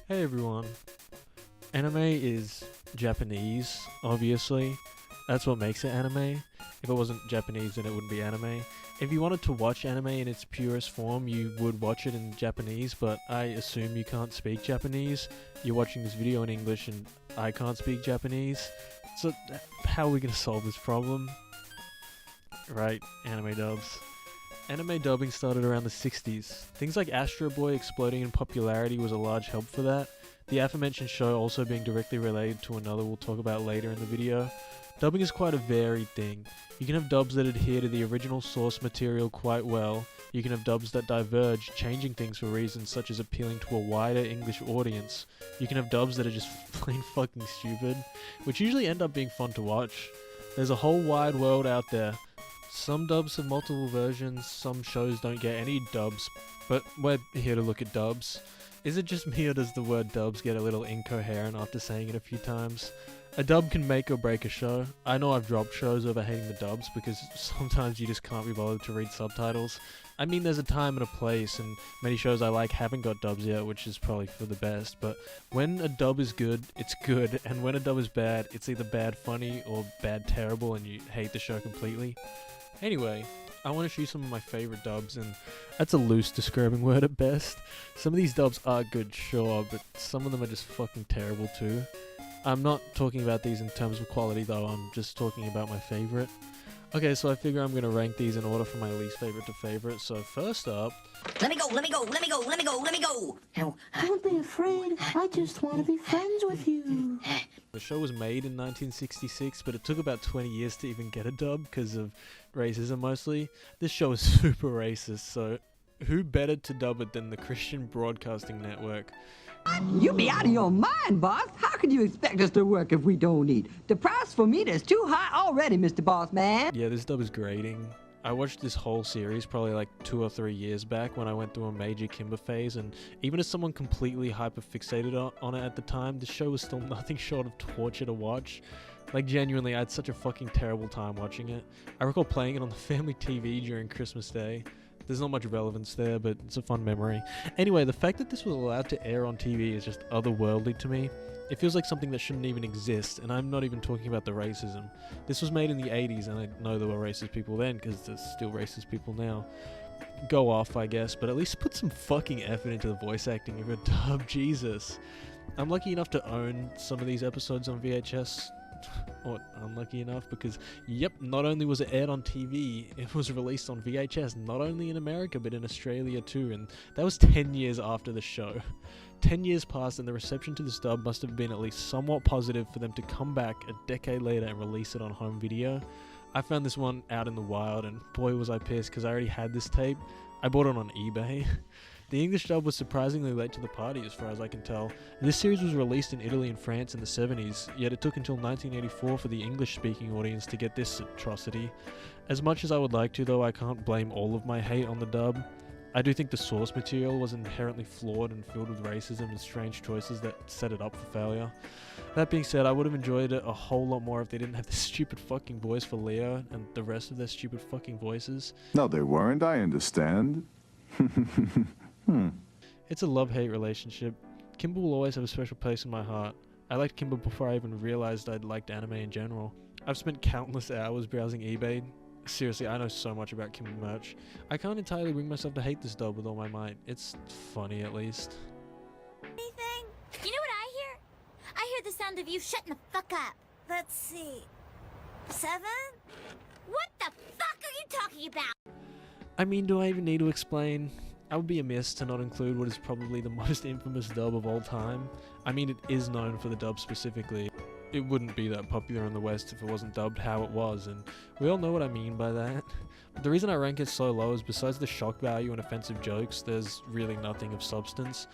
Hey everyone. Anime is Japanese, obviously. That's what makes it anime. If it wasn't Japanese, then it wouldn't be anime. If you wanted to watch anime in its purest form, you would watch it in Japanese, but I assume you can't speak Japanese. You're watching this video in English and I can't speak Japanese. So how are we going to solve this problem? Right, anime dubs. Anime dubbing started around the 60s. Things like Astro Boy exploding in popularity was a large help for that. The aforementioned show also being directly related to another we'll talk about later in the video. Dubbing is quite a varied thing. You can have dubs that adhere to the original source material quite well. You can have dubs that diverge, changing things for reasons such as appealing to a wider English audience. You can have dubs that are just plain fucking stupid, which usually end up being fun to watch. There's a whole wide world out there. Some dubs have multiple versions, some shows don't get any dubs, but we're here to look at dubs. Is it just me or does the word dubs get a little incoherent after saying it a few times? A dub can make or break a show. I know I've dropped shows over hating the dubs because sometimes you just can't be bothered to read subtitles. I mean, there's a time and a place, and many shows I like haven't got dubs yet, which is probably for the best, but when a dub is good, it's good, and when a dub is bad, it's either bad funny or bad terrible and you hate the show completely. Anyway, I want to show you some of my favorite dubs, and that's a loose describing word at best. Some of these dubs are good, sure, but some of them are just fucking terrible too. I'm not talking about these in terms of quality though, I'm just talking about my favorite. Okay, so I figure I'm gonna rank these in order from my least favorite to favorite. So first up... Let me go, let me go, let me go, let me go, let me go! Don't be afraid, I just want to be friends with you. The show was made in 1966, but it took about 20 years to even get a dub because of racism mostly. This show is super racist, so who better to dub it than the Christian Broadcasting Network? You be out of your mind, boss. How can you expect us to work if we don't eat? The price for meat is too high already, Mr. Boss Man. Yeah, this dub is grating. I watched this whole series probably like 2 or 3 years back when I went through a major Kimber phase, and even as someone completely hyper-fixated on it at the time, the show was still nothing short of torture to watch. Like, genuinely, I had such a fucking terrible time watching it. I recall playing it on the family TV during Christmas Day. There's not much relevance there, but it's a fun memory. Anyway, the fact that this was allowed to air on TV is just otherworldly to me. It feels like something that shouldn't even exist, and I'm not even talking about the racism. This was made in the 80s, and I know there were racist people then, because there's still racist people now. Go off, I guess, but at least put some fucking effort into the voice acting of a dub, Jesus. I'm lucky enough to own some of these episodes on VHS. Or unlucky enough, because yep, not only was it aired on TV, it was released on VHS, not only in America but in Australia too, and that was 10 years after the show. 10 years passed and the reception to this dub must have been at least somewhat positive for them to come back a decade later and release it on home video. I found this one out in the wild, and boy was I pissed because I already had this tape. I bought it on eBay. The English dub was surprisingly late to the party as far as I can tell. This series was released in Italy and France in the 70s, yet it took until 1984 for the English-speaking audience to get this atrocity. As much as I would like to though, I can't blame all of my hate on the dub. I do think the source material was inherently flawed and filled with racism and strange choices that set it up for failure. That being said, I would have enjoyed it a whole lot more if they didn't have this stupid fucking voice for Leo and the rest of their stupid fucking voices. No, they weren't, I understand. It's a love-hate relationship. Kimber will always have a special place in my heart. I liked Kimber before I even realized I'd liked anime in general. I've spent countless hours browsing eBay. Seriously, I know so much about Kimber merch. I can't entirely bring myself to hate this dub with all my might. It's funny, at least. Anything? You know what I hear? I hear the sound of you shutting the fuck up. Let's see. 7? What the fuck are you talking about? I mean, do I even need to explain? I would be amiss to not include what is probably the most infamous dub of all time. I mean, it is known for the dub specifically. It wouldn't be that popular in the West if it wasn't dubbed how it was, and we all know what I mean by that. But the reason I rank it so low is besides the shock value and offensive jokes, there's really nothing of substance.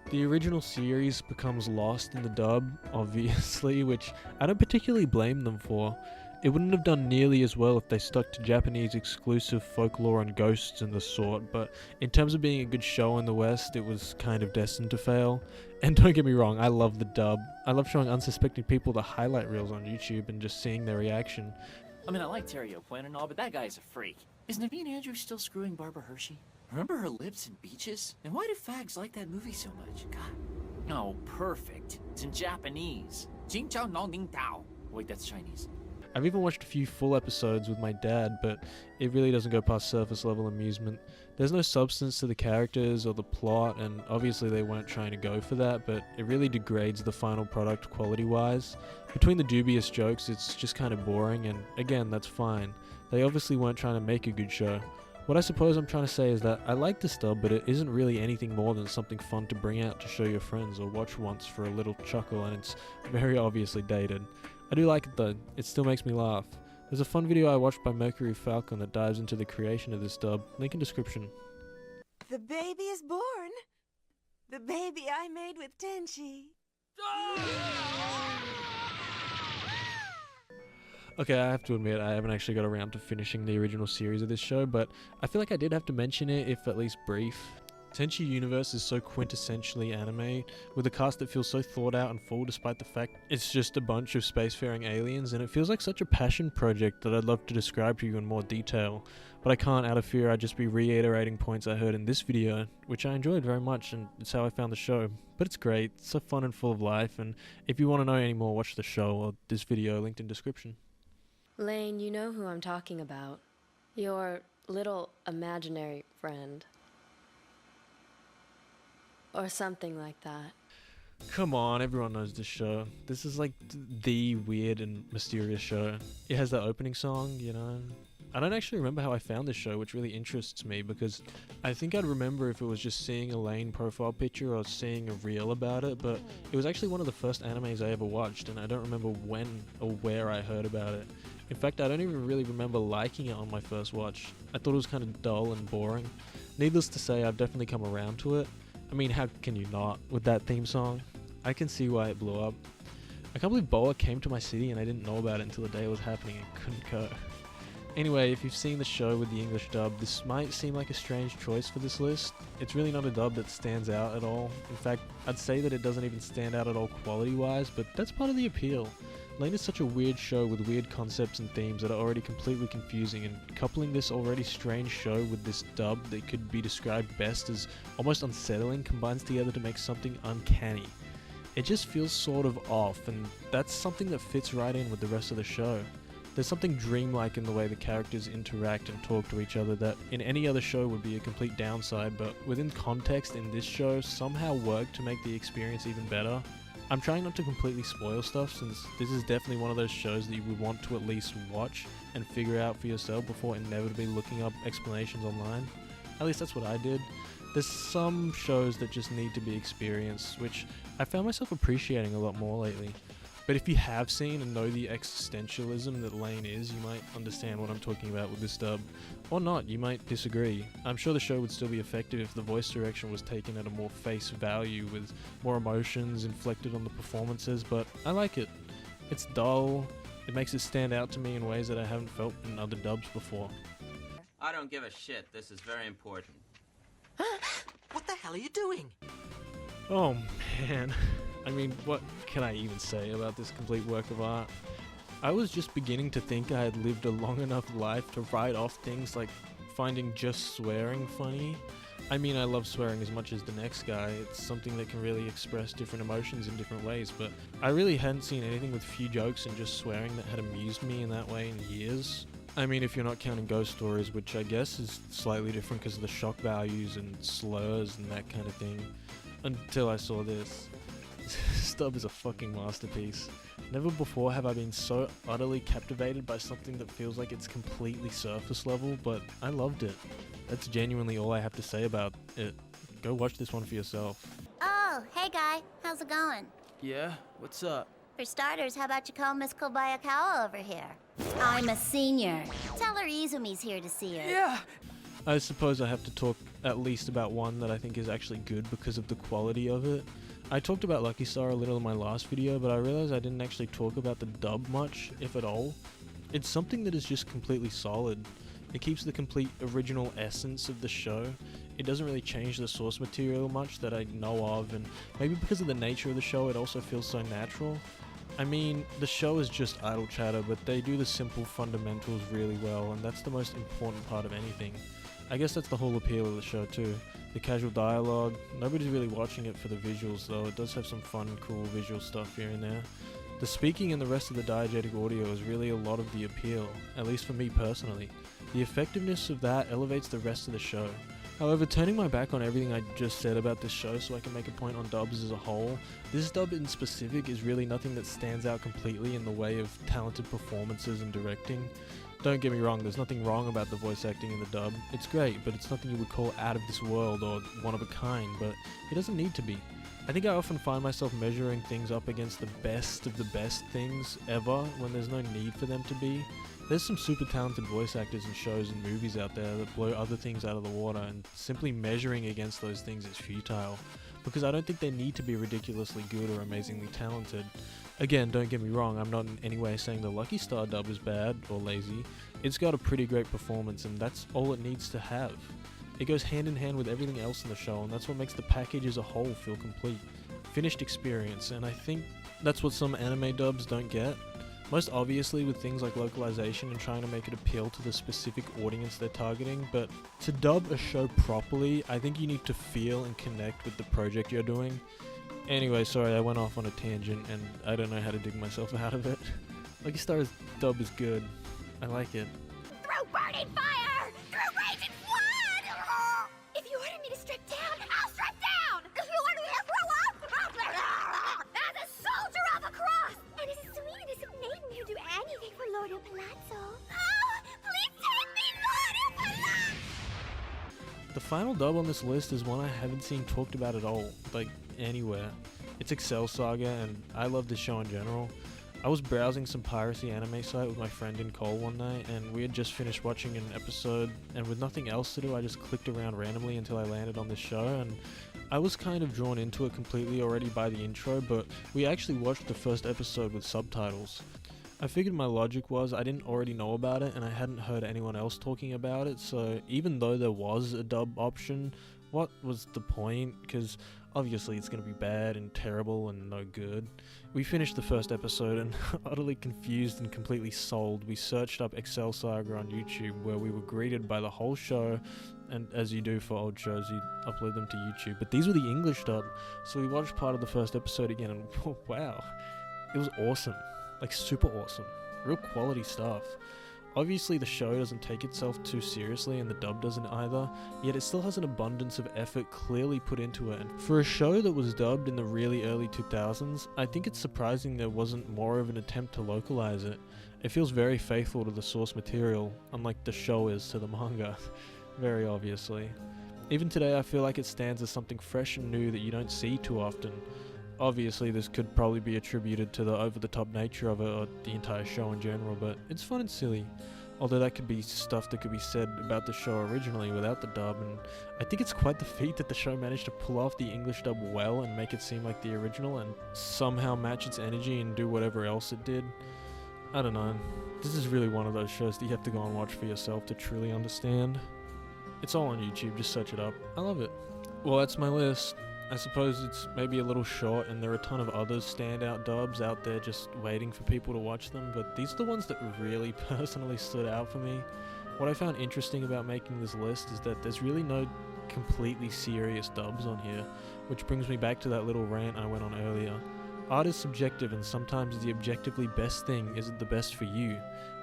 The original series becomes lost in the dub, obviously, which I don't particularly blame them for. It wouldn't have done nearly as well if they stuck to Japanese exclusive folklore and ghosts and the sort, but in terms of being a good show in the West, it was kind of destined to fail. And don't get me wrong, I love the dub. I love showing unsuspecting people the highlight reels on YouTube and just seeing their reaction. I mean, I like Terry O'Quinn and all, but that guy's a freak. Is Naveen Andrews still screwing Barbara Hershey? Remember her lips and beaches? And why do fags like that movie so much? God. Oh, perfect. It's in Japanese. Jingchao no ning tao. Wait, that's Chinese. I've even watched a few full episodes with my dad, but it really doesn't go past surface level amusement. There's no substance to the characters or the plot, and obviously they weren't trying to go for that, but it really degrades the final product quality-wise. Between the dubious jokes, it's just kind of boring, and again, that's fine. They obviously weren't trying to make a good show. What I suppose I'm trying to say is that I like this dub, but it isn't really anything more than something fun to bring out to show your friends or watch once for a little chuckle, and it's very obviously dated. I do like it though, it still makes me laugh. There's a fun video I watched by mercuryfalcon that dives into the creation of this dub, link in description. The baby is born. The baby I made with tenchi. Okay, I have to admit, I haven't actually got around to finishing the original series of this show, but I feel like I did have to mention it, if at least brief. Tenchi Universe is so quintessentially anime, with a cast that feels so thought out and full despite the fact it's just a bunch of spacefaring aliens, and it feels like such a passion project that I'd love to describe to you in more detail, but I can't out of fear. I'd just be reiterating points I heard in this video, which I enjoyed very much, and it's how I found the show. But it's great, it's so fun and full of life, and if you want to know any more, watch the show or this video linked in description. Lane, you know who I'm talking about. Your little imaginary friend. Or something like that. Come on, everyone knows this show. This is like the weird and mysterious show. It has that opening song, you know. I don't actually remember how I found this show, which really interests me, because I think I'd remember if it was just seeing a Lane profile picture or seeing a reel about it, but it was actually one of the first animes I ever watched, and I don't remember when or where I heard about it. In fact, I don't even really remember liking it on my first watch. I thought it was kind of dull and boring. Needless to say, I've definitely come around to it. I mean, how can you not with that theme song? I can see why it blew up. I can't believe Boa came to my city and I didn't know about it until the day it was happening and couldn't go. Anyway, if you've seen the show with the English dub, this might seem like a strange choice for this list. It's really not a dub that stands out at all. In fact, I'd say that it doesn't even stand out at all quality-wise, but that's part of the appeal. Lane is such a weird show with weird concepts and themes that are already completely confusing, and coupling this already strange show with this dub that could be described best as almost unsettling combines together to make something uncanny. It just feels sort of off, and that's something that fits right in with the rest of the show. There's something dreamlike in the way the characters interact and talk to each other that in any other show would be a complete downside, but within context in this show somehow worked to make the experience even better. I'm trying not to completely spoil stuff, since this is definitely one of those shows that you would want to at least watch and figure out for yourself before inevitably looking up explanations online. At least that's what I did. There's some shows that just need to be experienced, which I found myself appreciating a lot more lately. But if you have seen and know the existentialism that Lane is, you might understand what I'm talking about with this dub. Or not, you might disagree. I'm sure the show would still be effective if the voice direction was taken at a more face value with more emotions inflected on the performances, but I like it. It's dull, it makes it stand out to me in ways that I haven't felt in other dubs before. I don't give a shit, this is very important. What the hell are you doing? Oh man. I mean, what can I even say about this complete work of art? I was just beginning to think I had lived a long enough life to write off things like finding just swearing funny. I mean, I love swearing as much as the next guy. It's something that can really express different emotions in different ways, but I really hadn't seen anything with few jokes and just swearing that had amused me in that way in years. I mean, if you're not counting ghost stories, which I guess is slightly different because of the shock values and slurs and that kind of thing, until I saw this. This dub is a fucking masterpiece. Never before have I been so utterly captivated by something that feels like it's completely surface level, but I loved it. That's genuinely all I have to say about it. Go watch this one for yourself. Oh, hey guy, how's it going? Yeah? What's up? For starters, how about you call Miss Kobayakawa over here? I'm a senior. Tell her Izumi's here to see her. Yeah! I suppose I have to talk at least about one that I think is actually good because of the quality of it. I talked about Lucky Star a little in my last video, but I realized I didn't actually talk about the dub much, if at all. It's something that is just completely solid. It keeps the complete original essence of the show. It doesn't really change the source material much that I know of, and maybe because of the nature of the show it also feels so natural. I mean, the show is just idle chatter, but they do the simple fundamentals really well, and that's the most important part of anything. I guess that's the whole appeal of the show too. The casual dialogue. Nobody's really watching it for the visuals though. It does have some fun, cool visual stuff here and there. The speaking and the rest of the diegetic audio is really a lot of the appeal, at least for me personally. The effectiveness of that elevates the rest of the show. However, turning my back on everything I just said about this show so I can make a point on dubs as a whole, this dub in specific is really nothing that stands out completely in the way of talented performances and directing. Don't get me wrong, there's nothing wrong about the voice acting in the dub. It's great, but it's nothing you would call out of this world or one of a kind, but it doesn't need to be. I think I often find myself measuring things up against the best of the best things ever when there's no need for them to be. There's some super talented voice actors in shows and movies out there that blow other things out of the water, and simply measuring against those things is futile, because I don't think they need to be ridiculously good or amazingly talented. Again, don't get me wrong, I'm not in any way saying the Lucky Star dub is bad or lazy. It's got a pretty great performance, and that's all it needs to have. It goes hand in hand with everything else in the show, and that's what makes the package as a whole feel complete. Finished experience, and I think that's what some anime dubs don't get. Most obviously with things like localization and trying to make it appeal to the specific audience they're targeting, but to dub a show properly, I think you need to feel and connect with the project you're doing. Anyway, sorry, I went off on a tangent and I don't know how to dig myself out of it. Lucky Star's dub is good. I like it. Through burning fire! Through raging flood! If you order me to strip down, I'll strip down! If you order me to throw up, as a soldier of a cross! And as a sweet innocent maiden who'd do anything for Lord of Palazzo. Oh, please take me, Lord of Palazzo! The final dub on this list is one I haven't seen talked about at all, like anywhere. It's Excel Saga, and I love this show in general. I was browsing some piracy anime site with my friend in Cole one night, and we had just finished watching an episode, and with nothing else to do, I just clicked around randomly until I landed on this show, and I was kind of drawn into it completely already by the intro, but we actually watched the first episode with subtitles. I figured my logic was I didn't already know about it, and I hadn't heard anyone else talking about it, so even though there was a dub option, what was the point? Because obviously it's going to be bad and terrible and no good. We finished the first episode and utterly confused and completely sold, we searched up Excel Saga on YouTube, where we were greeted by the whole show, and as you do for old shows, you upload them to YouTube, but these were the English dub, so we watched part of the first episode again and wow, it was awesome, like super awesome, real quality stuff. Obviously the show doesn't take itself too seriously and the dub doesn't either, yet it still has an abundance of effort clearly put into it, and for a show that was dubbed in the really early 2000s, I think it's surprising there wasn't more of an attempt to localize it. It feels very faithful to the source material, unlike the show is to the manga, very obviously. Even today I feel like it stands as something fresh and new that you don't see too often. Obviously this could probably be attributed to the over-the-top nature of it, or the entire show in general, but it's fun and silly. Although that could be stuff that could be said about the show originally without the dub, and I think it's quite the feat that the show managed to pull off the English dub well and make it seem like the original and somehow match its energy and do whatever else it did. I don't know, this is really one of those shows that you have to go and watch for yourself to truly understand. It's all on YouTube, just search it up. I love it. Well, that's my list. I suppose it's maybe a little short and there are a ton of other standout dubs out there just waiting for people to watch them, but these are the ones that really personally stood out for me. What I found interesting about making this list is that there's really no completely serious dubs on here, which brings me back to that little rant I went on earlier. Art is subjective, and sometimes the objectively best thing isn't the best for you.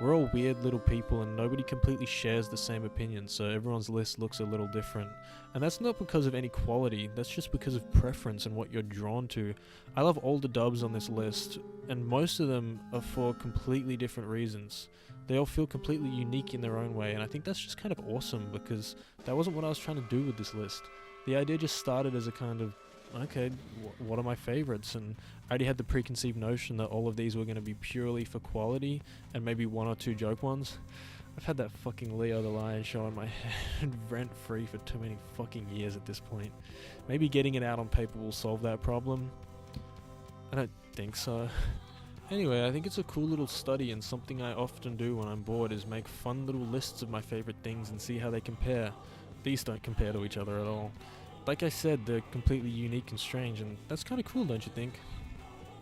We're all weird little people and nobody completely shares the same opinion, so everyone's list looks a little different. And that's not because of any quality, that's just because of preference and what you're drawn to. I love all the dubs on this list, and most of them are for completely different reasons. They all feel completely unique in their own way, and I think that's just kind of awesome, because that wasn't what I was trying to do with this list. The idea just started as a kind of, okay, what are my favorites? And I already had the preconceived notion that all of these were going to be purely for quality, and maybe one or two joke ones. I've had that fucking Leo the Lion show in my head rent-free for too many fucking years at this point. Maybe getting it out on paper will solve that problem. I don't think so. Anyway, I think it's a cool little study, and something I often do when I'm bored is make fun little lists of my favorite things and see how they compare. These don't compare to each other at all. Like I said, they're completely unique and strange, and that's kind of cool, don't you think?